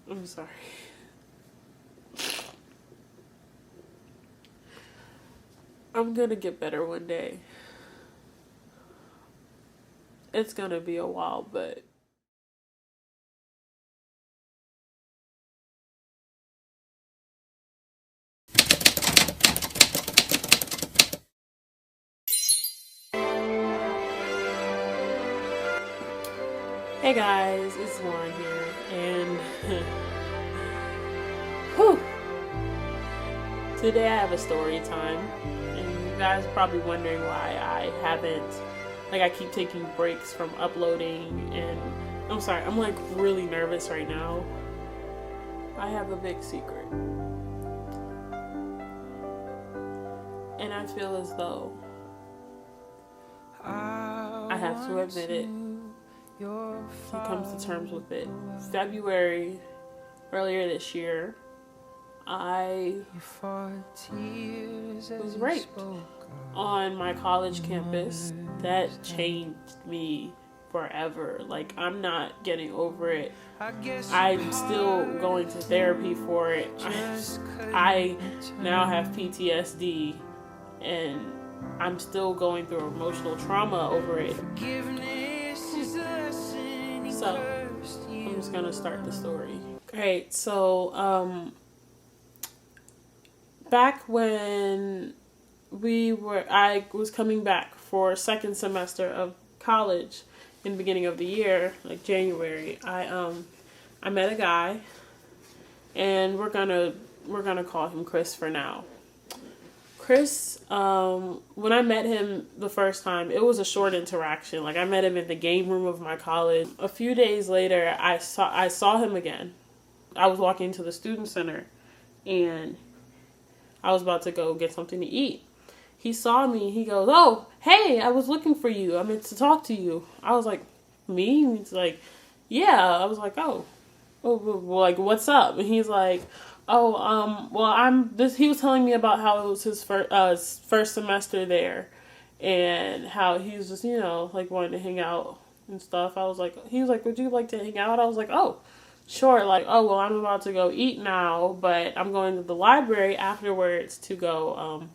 I'm sorry. I'm gonna get better one day. It's gonna be a while, but hey guys, it's Lauren here, and whew, today I have a story time, and you guys are probably wondering why I haven't, I keep taking breaks from uploading, and I'm sorry, I'm really nervous right now. I have a big secret, and I feel as though I have to admit it. He comes to terms with it. February, earlier this year, I was raped on my college campus. That changed me forever. I'm not getting over it. I'm still going to therapy for it. I now have PTSD, and I'm still going through emotional trauma over it. So, I'm just gonna start the story. Alright, so, back when I was coming back for second semester of college in the beginning of the year, January, I met a guy, and we're gonna call him Chris for now. Chris, when I met him the first time, it was a short interaction. I met him in the game room of my college. A few days later, I saw him again. I was walking to the student center, and I was about to go get something to eat. He saw me. He goes, "Oh, hey, I was looking for you. I meant to talk to you." I was like, "Me?" He's like, "Yeah." I was like, "Oh, what's up?" And he's like, "Oh, well, he was telling me about how it was his first semester there, and how he was just, wanting to hang out and stuff." He was like, "Would you like to hang out?" I was like, "Oh, sure." "Oh, well, I'm about to go eat now, but I'm going to the library afterwards to go,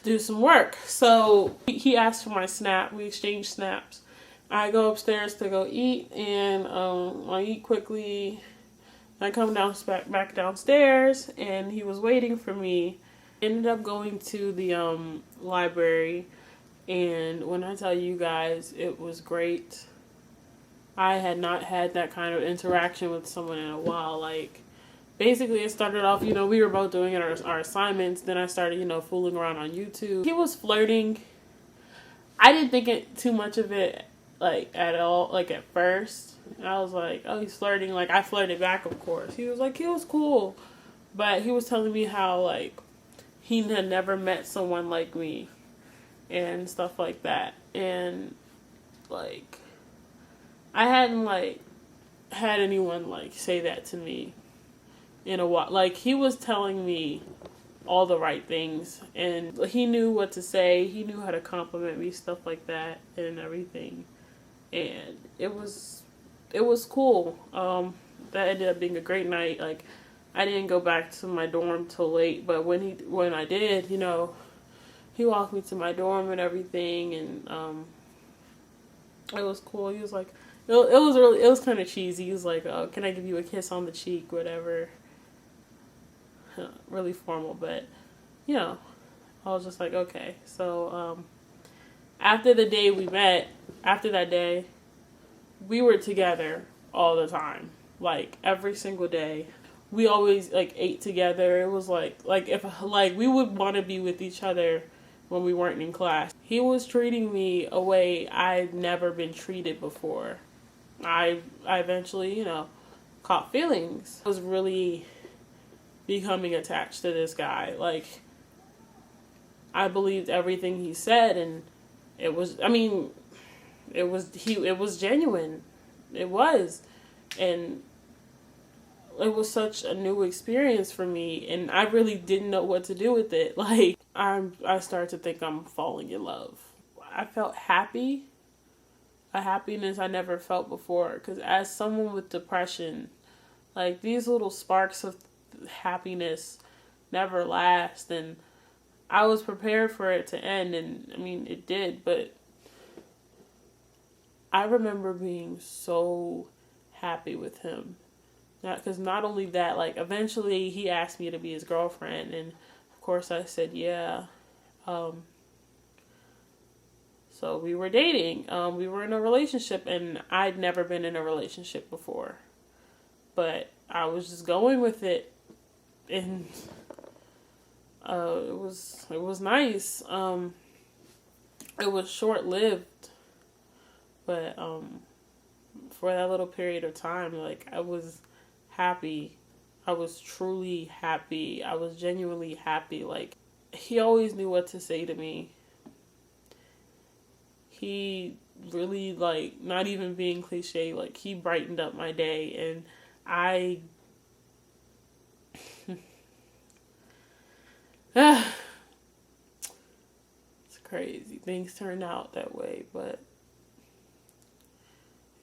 do some work." So he asked for my snap. We exchanged snaps. I go upstairs to go eat, and I eat quickly. I come back downstairs, and he was waiting for me. Ended up going to the library, and when I tell you guys, it was great. I had not had that kind of interaction with someone in a while. Basically, it started off, we were both doing our assignments. Then I started, fooling around on YouTube. He was flirting. I didn't think too much of it, at all, at first. I was like, "Oh, he's flirting." I flirted back, of course. He was cool. But he was telling me how, he had never met someone like me and stuff like that. And, I hadn't, had anyone, say that to me in a while. He was telling me all the right things, and he knew what to say. He knew how to compliment me, stuff like that, and everything. And it was cool. That ended up being a great night. I didn't go back to my dorm till late, but when I did, he walked me to my dorm and everything, and it was cool. He was like, it was kind of cheesy. He was like, "Oh, can I give you a kiss on the cheek?" Whatever. Really formal, but I was just like, okay. So after the day we met, after that day, we were together all the time, every single day. We always ate together. It was if we would want to be with each other when we weren't in class. He was treating me a way I'd never been treated before. I eventually, caught feelings. I was really becoming attached to this guy. I believed everything he said, and it was genuine. It was. And it was such a new experience for me, and I really didn't know what to do with it. I started to think I'm falling in love. I felt happy. a happiness I never felt before. Because as someone with depression, like, these little sparks of happiness never last, and I was prepared for it to end, and I mean, it did, but I remember being so happy with him. Because not only that, like, eventually he asked me to be his girlfriend, and of course I said yeah. So we were dating. We were in a relationship, and I'd never been in a relationship before. But I was just going with it, and it was nice. It was short-lived, but for that little period of time, like, I was happy. I was truly happy. I was genuinely happy. Like, he always knew what to say to me. He really, like, not even being cliche, like, he brightened up my day, and I it's crazy. Things turned out that way, but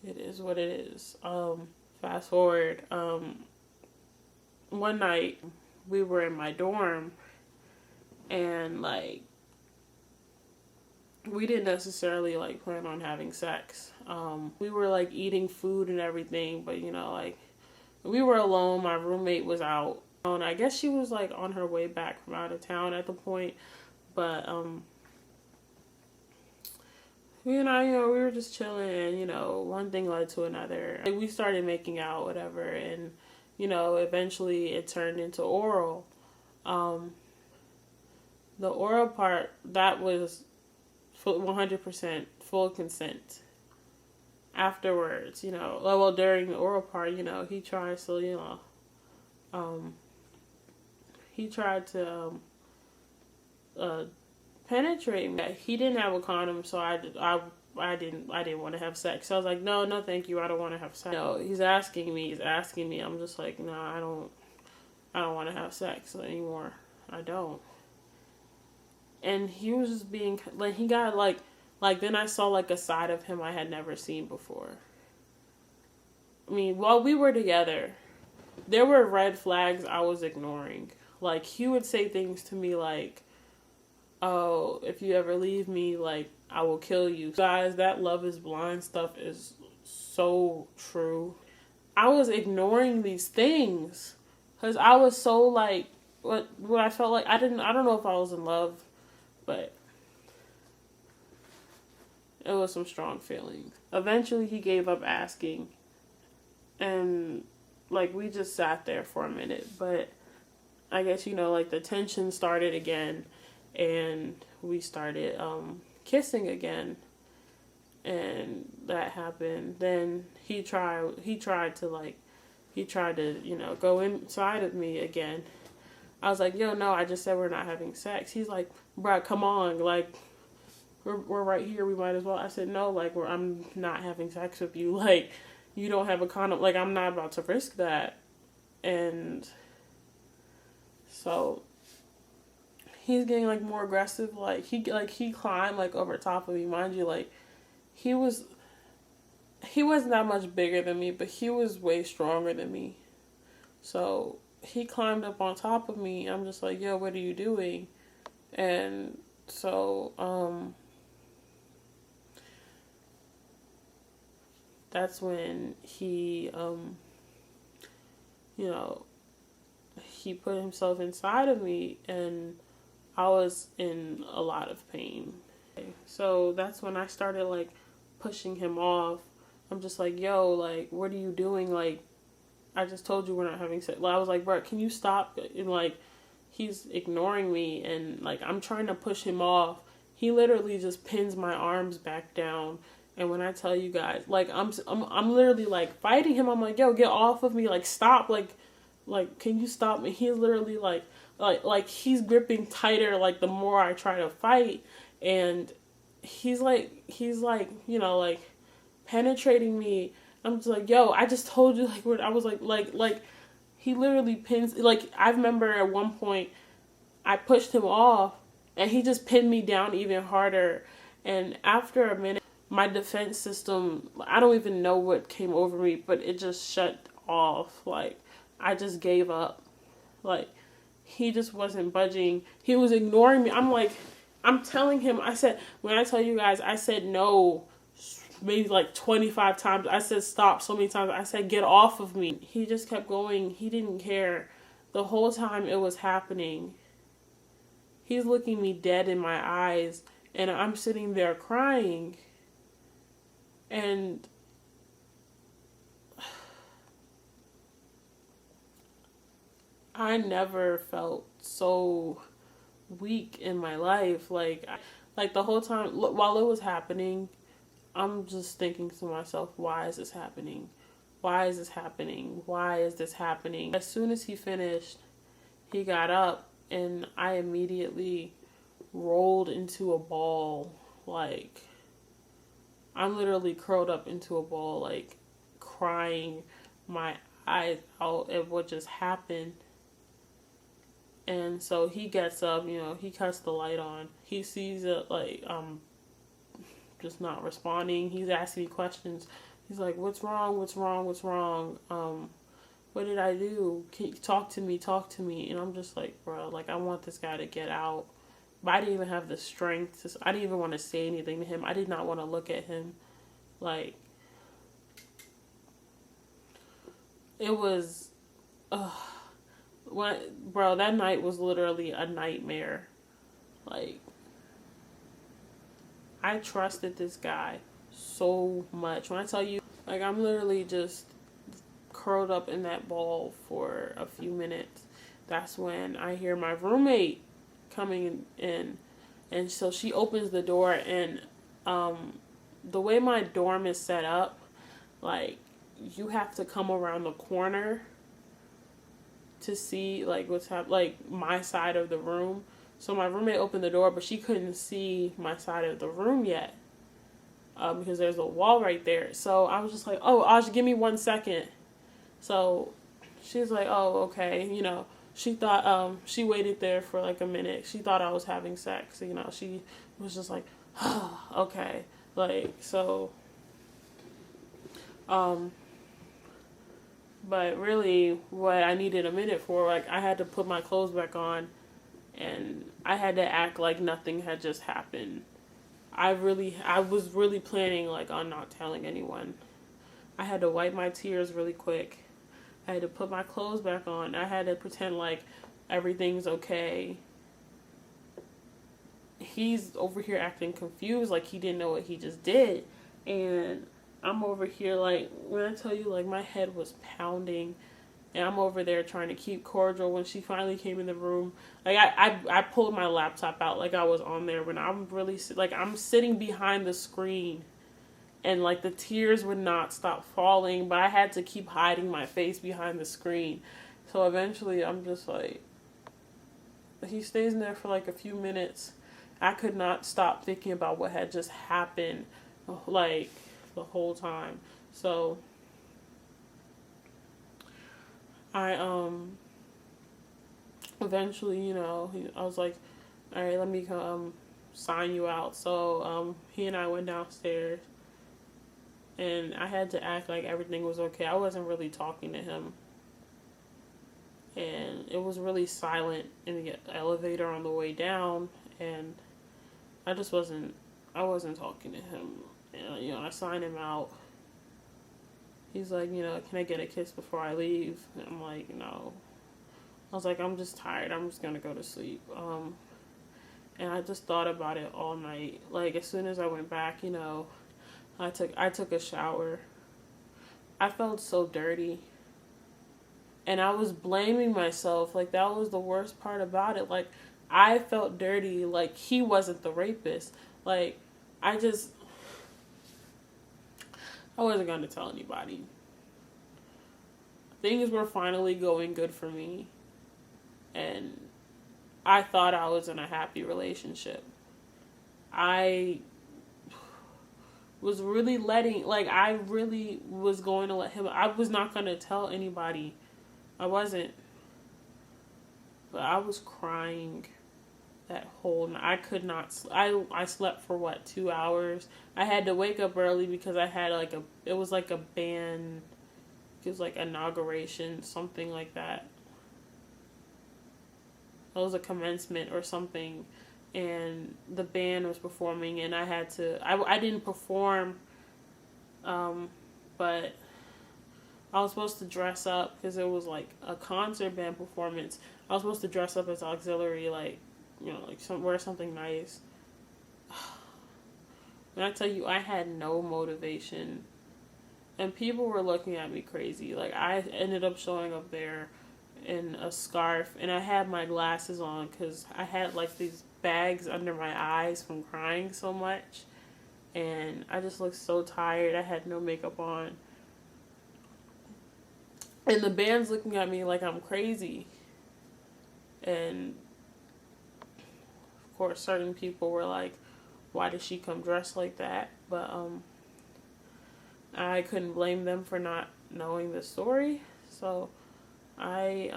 it is what it is. Fast forward, one night we were in my dorm, and, like, we didn't necessarily, like, plan on having sex. We were, like, eating food and everything, but, you know, like, we were alone. My roommate was out. And I guess she was, like, on her way back from out of town at the point. But, we were just chilling, and, you know, one thing led to another. Like, we started making out, whatever, and, you know, eventually it turned into oral. The oral part, that was 100% full consent. Afterwards, you know, well, during the oral part, you know, he tried to penetrate me. He didn't have a condom, so I didn't want to have sex. So I was like, no, thank you, I don't want to have sex. No, he's asking me. I'm just like, no, I don't want to have sex anymore. I don't. And he was just being, like, he got, like, then I saw, like, a side of him I had never seen before. I mean, while we were together, there were red flags I was ignoring. Like, he would say things to me like, oh, if you ever leave me, like, I will kill you. Guys, that love is blind stuff is so true. I was ignoring these things because I was so, like, what I felt like, I don't know if I was in love, but it was some strong feelings. Eventually he gave up asking, and, like, we just sat there for a minute, but I guess, you know, like, the tension started again, and we started kissing again, and that happened. Then he tried to, you know, go inside of me again. I was like, yo, no, I just said we're not having sex. He's like, bruh, come on, like, we're right here, we might as well. I said, no, like, I'm not having sex with you, like, you don't have a condom, like, I'm not about to risk that. And so he's getting, like, more aggressive. Like, he climbed, like, over top of me. Mind you, like, he wasn't that much bigger than me, but he was way stronger than me. So he climbed up on top of me. I'm just like, yo, what are you doing? And so that's when he you know, he put himself inside of me, and I was in a lot of pain. So that's when I started, like, pushing him off. I'm just like, yo, like, what are you doing? Like, I just told you we're not having sex. I was like, bro, can you stop? And, like, he's ignoring me, and, like, I'm trying to push him off. He literally just pins my arms back down. And when I tell you guys, like, I'm literally, like, fighting him. I'm like, yo, get off of me. Like, stop. Like, can you stop me? He's literally, like, he's gripping tighter, like, the more I try to fight. And he's like, you know, like, penetrating me. I'm just like, yo, I just told you, like, I was like, he literally pins, like, I remember at one point, I pushed him off, and he just pinned me down even harder. And after a minute, my defense system, I don't even know what came over me, but it just shut off. Like, I just gave up. Like, he just wasn't budging. He was ignoring me. I'm telling him, I said, when I tell you guys, I said no maybe like 25 times. I said stop so many times. I said get off of me. He just kept going. He didn't care. The whole time it was happening, he's looking me dead in my eyes, and I'm sitting there crying. And I never felt so weak in my life. Like the whole time while it was happening, I'm just thinking to myself, why is this happening? Why is this happening? Why is this happening? As soon as he finished, he got up, and I immediately rolled into a ball. Like, I'm literally curled up into a ball, like, crying my eyes out at what just happened. And so he gets up, he cuts the light on. He sees it, like, just not responding. He's asking me questions. He's like, what's wrong? What's wrong? What's wrong? What did I do? Can you talk to me? And I'm just like, bro, like, I want this guy to get out. But I didn't even have the strength. I didn't even want to say anything to him. I did not want to look at him. Like, it was, bro, that night was literally a nightmare. Like, I trusted this guy so much. When I tell you, like, I'm literally just curled up in that ball for a few minutes. That's when I hear my roommate coming in. And so she opens the door, and the way my dorm is set up, like, you have to come around the corner to see, like, what's happening, like, my side of the room. So my roommate opened the door, but she couldn't see my side of the room yet because there's a wall right there. So I was just like, oh, Aj, give me 1 second. So she's like, oh, okay. She thought, she waited there for like a minute. She thought I was having sex. She was just like, oh, okay. Like, so, but really what I needed a minute for, like, I had to put my clothes back on, and I had to act like nothing had just happened. I was really planning, like, on not telling anyone. I had to wipe my tears really quick. I had to put my clothes back on. I had to pretend like everything's okay. He's over here acting confused, like he didn't know what he just did. And I'm over here, like, when I tell you, like, my head was pounding. And I'm over there trying to keep cordial. When she finally came in the room, like, I pulled my laptop out like I was on there. When I'm really, like, I'm sitting behind the screen. And, like, the tears would not stop falling. But I had to keep hiding my face behind the screen. So eventually I'm just like, he stays in there for like a few minutes. I could not stop thinking about what had just happened, like, the whole time. So I eventually, I was like, all right, let me sign you out. So he and I went downstairs, and I had to act like everything was okay. I wasn't really talking to him, and it was really silent in the elevator on the way down, and I wasn't talking to him. And, I signed him out. He's like, can I get a kiss before I leave? And I'm like, no. I was like, I'm just tired. I'm just going to go to sleep. And I just thought about it all night. Like, as soon as I went back, I took a shower. I felt so dirty. And I was blaming myself. Like, that was the worst part about it. Like, I felt dirty. Like, he wasn't the rapist. Like, I wasn't going to tell anybody. Things were finally going good for me. And I thought I was in a happy relationship. I was really I really was going to let him, I was not going to tell anybody. I wasn't. But I was crying that whole night. I could not. I slept for what, 2 hours. I had to wake up early because I had like a. It was like a band. It was like inauguration, something like that. It was a commencement or something, and the band was performing, and I had to. I didn't perform, but I was supposed to dress up because it was like a concert band performance. I was supposed to dress up as auxiliary, like, you know, like wear something nice. When I tell you, I had no motivation, and people were looking at me crazy. Like, I ended up showing up there in a scarf, and I had my glasses on because I had like these bags under my eyes from crying so much, and I just looked so tired. I had no makeup on, and the band's looking at me like I'm crazy. And of course, certain people were like, why did she come dressed like that? But I couldn't blame them for not knowing the story. So I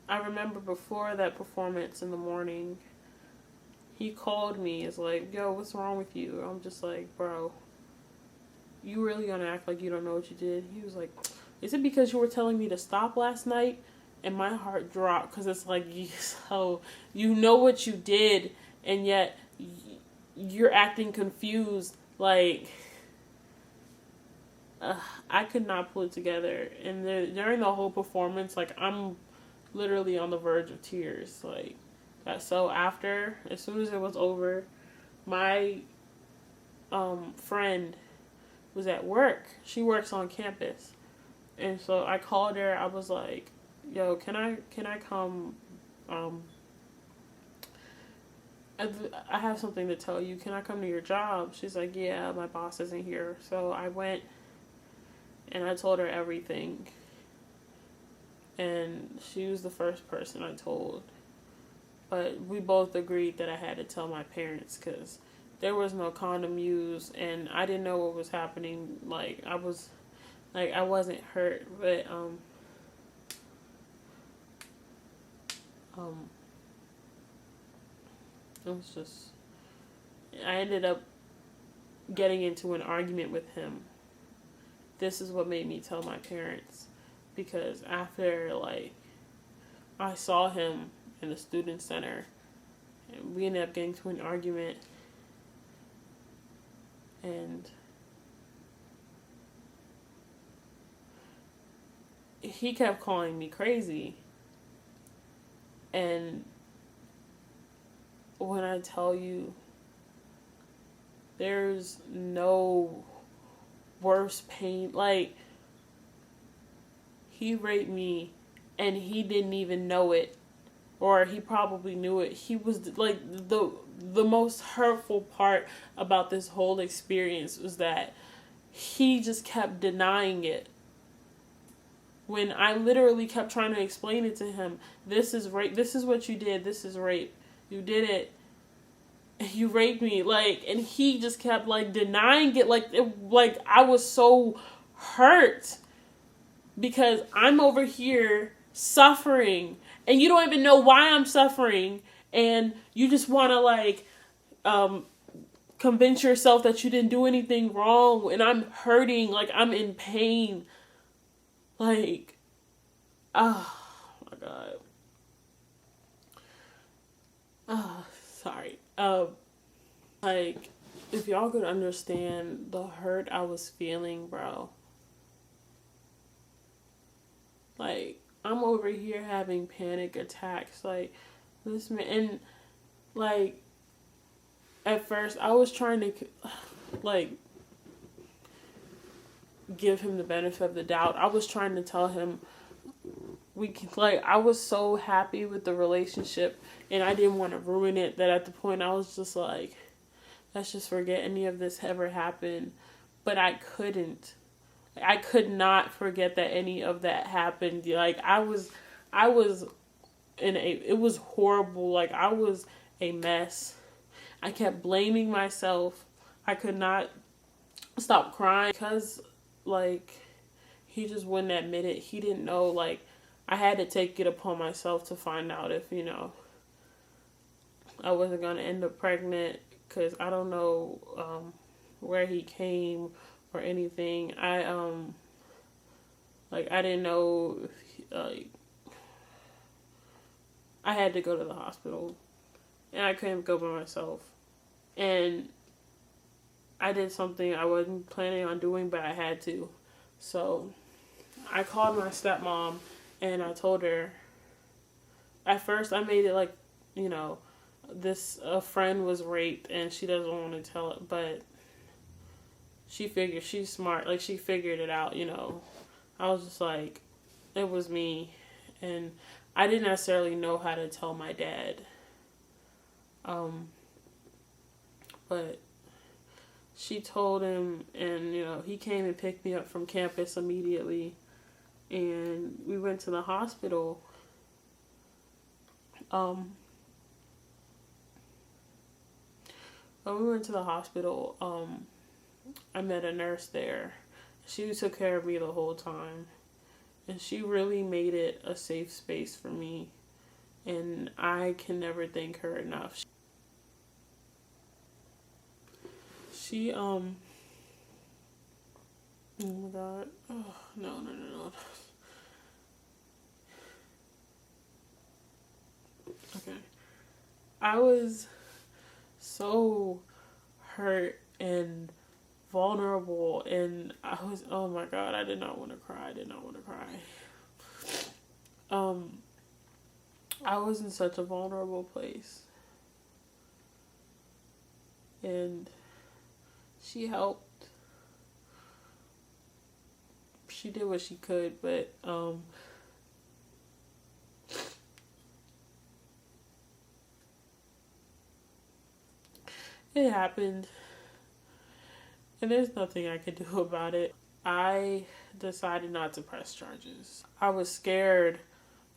remember before that performance in the morning, he called me. It's like, yo, what's wrong with you? I'm just like, bro, you really gonna act like you don't know what you did? He was like, is it because you were telling me to stop last night? And my heart dropped because it's like, so you know what you did, and yet you're acting confused. Like, I could not pull it together. And during the whole performance, like, I'm literally on the verge of tears. Like, that. So after, as soon as it was over, my friend was at work. She works on campus. And so I called her. I was like, yo, can I come? I have something to tell you. Can I come to your job? She's like, yeah, my boss isn't here. So I went and I told her everything. And she was the first person I told. But we both agreed that I had to tell my parents because there was no condom used and I didn't know what was happening. Like, I wasn't hurt, but it was just, I ended up getting into an argument with him. This is what made me tell my parents, because after, like, I saw him in the student center, and we ended up getting to an argument, and he kept calling me crazy. And when I tell you, there's no worse pain. Like, he raped me and he didn't even know it, or he probably knew it. He was like, the most hurtful part about this whole experience was that he just kept denying it. When I literally kept trying to explain it to him, this is rape, this is what you did, this is rape, you did it, you raped me, like, and he just kept, like, denying it, like I was so hurt, because I'm over here suffering, and you don't even know why I'm suffering, and you just want to, like, convince yourself that you didn't do anything wrong, and I'm hurting, like, I'm in pain. Like, oh my God. Oh, sorry. Like, if y'all could understand the hurt I was feeling, bro. Like, I'm over here having panic attacks. Like, this man, and, like, at first, I was trying to, like, give him the benefit of the doubt. I was trying to tell him I was so happy with the relationship and I didn't want to ruin it, that at the point I was just like, let's just forget any of this ever happened. But I couldn't. I could not forget that any of that happened. Like, I was it was horrible. Like, I was a mess. I kept blaming myself. I could not stop crying because, like, he just wouldn't admit it. He didn't know, like, I had to take it upon myself to find out if, I wasn't going to end up pregnant, because I don't know where he came or anything. I didn't know if I had to go to the hospital, and I couldn't go by myself. And I did something I wasn't planning on doing, but I had to. So I called my stepmom, and I told her. At first, I made it like, a friend was raped, and she doesn't want to tell it, but she's smart. Like, she figured it out, I was just like, it was me, and I didn't necessarily know how to tell my dad. But she told him, and, he came and picked me up from campus immediately, and we went to the hospital. When we went to the hospital, I met a nurse there. She took care of me the whole time, and she really made it a safe space for me, and I can never thank her enough. She, oh my God, oh, no. Okay. I was so hurt and vulnerable, and oh my God, I did not want to cry. I was in such a vulnerable place, and she helped. She did what she could, but it happened, and there's nothing I could do about it. I decided not to press charges. I was scared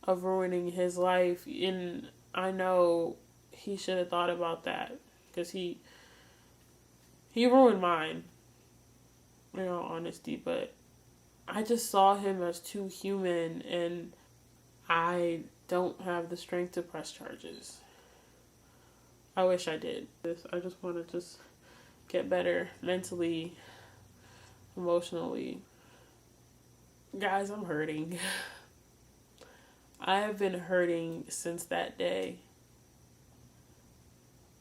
of ruining his life, and I know he should have thought about that, because he ruined mine, in all honesty, but I just saw him as too human, and I don't have the strength to press charges. I wish I did. I just want to get better mentally, emotionally. Guys, I'm hurting. I have been hurting since that day.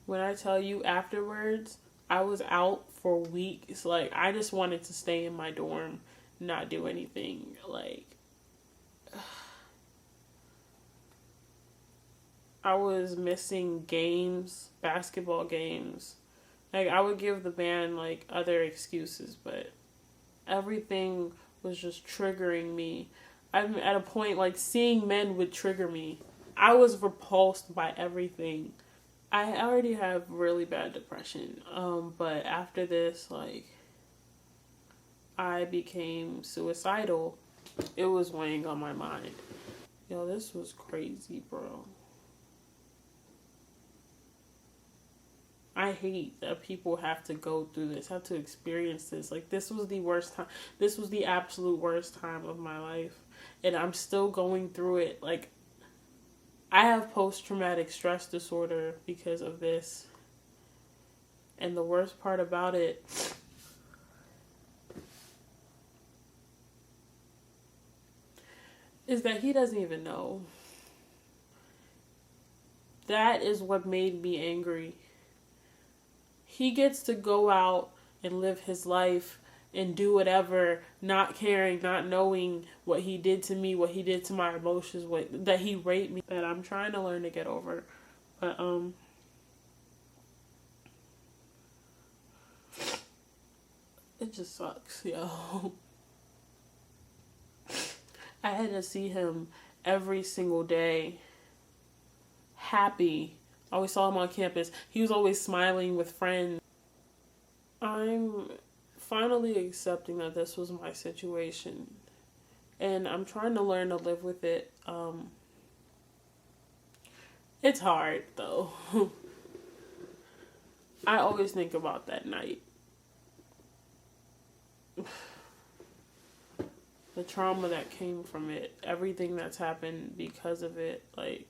When I tell you afterwards, I was out for weeks. Like, I just wanted to stay in my dorm, not do anything. Like, I was missing games, basketball games. Like, I would give the band, like, other excuses, but everything was just triggering me. I'm at a point, like, seeing men would trigger me. I was repulsed by everything. I already have really bad depression, but after this, like, I became suicidal. It was weighing on my mind. Yo, this was crazy, bro. I hate that people have to go through this, have to experience this. Like, this was the worst time. This was the absolute worst time of my life. And I'm still going through it. Like, I have post-traumatic stress disorder because of this. And the worst part about it is that he doesn't even know. That is what made me angry. He gets to go out and live his life and do whatever, not caring, not knowing what he did to me, what he did to my emotions, that he raped me, that I'm trying to learn to get over. But, it just sucks, yo. I had to see him every single day, happy. I always saw him on campus. He was always smiling with friends. I'm finally accepting that this was my situation, and I'm trying to learn to live with it. It's hard, though. I always think about that night. the trauma that came from it, everything that's happened because of it, like,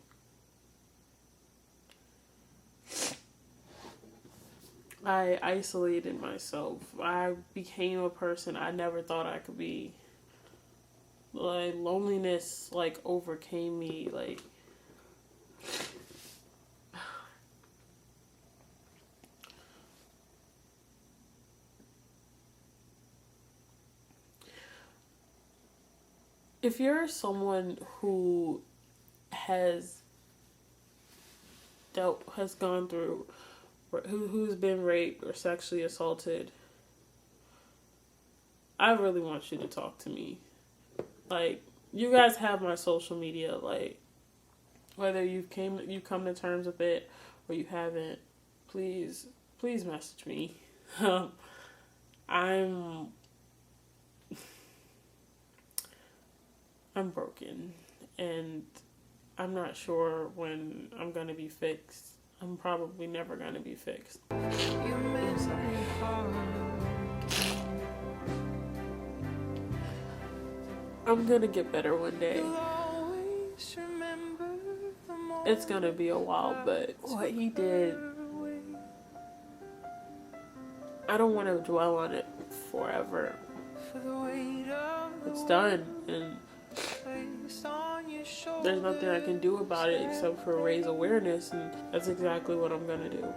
I isolated myself. I became a person I never thought I could be. Like, loneliness, like, overcame me, like, if you're someone who has gone through, who's been raped or sexually assaulted, I really want you to talk to me. Like, you guys have my social media, like, whether you've come to terms with it or you haven't, please message me. I'm broken, and I'm not sure when I'm gonna be fixed. I'm probably never gonna be fixed. I'm sorry. I'm gonna get better one day. It's gonna be a while, but what he did, I don't want to dwell on it forever. It's done, and there's nothing I can do about it except for raise awareness, and that's exactly what I'm gonna do.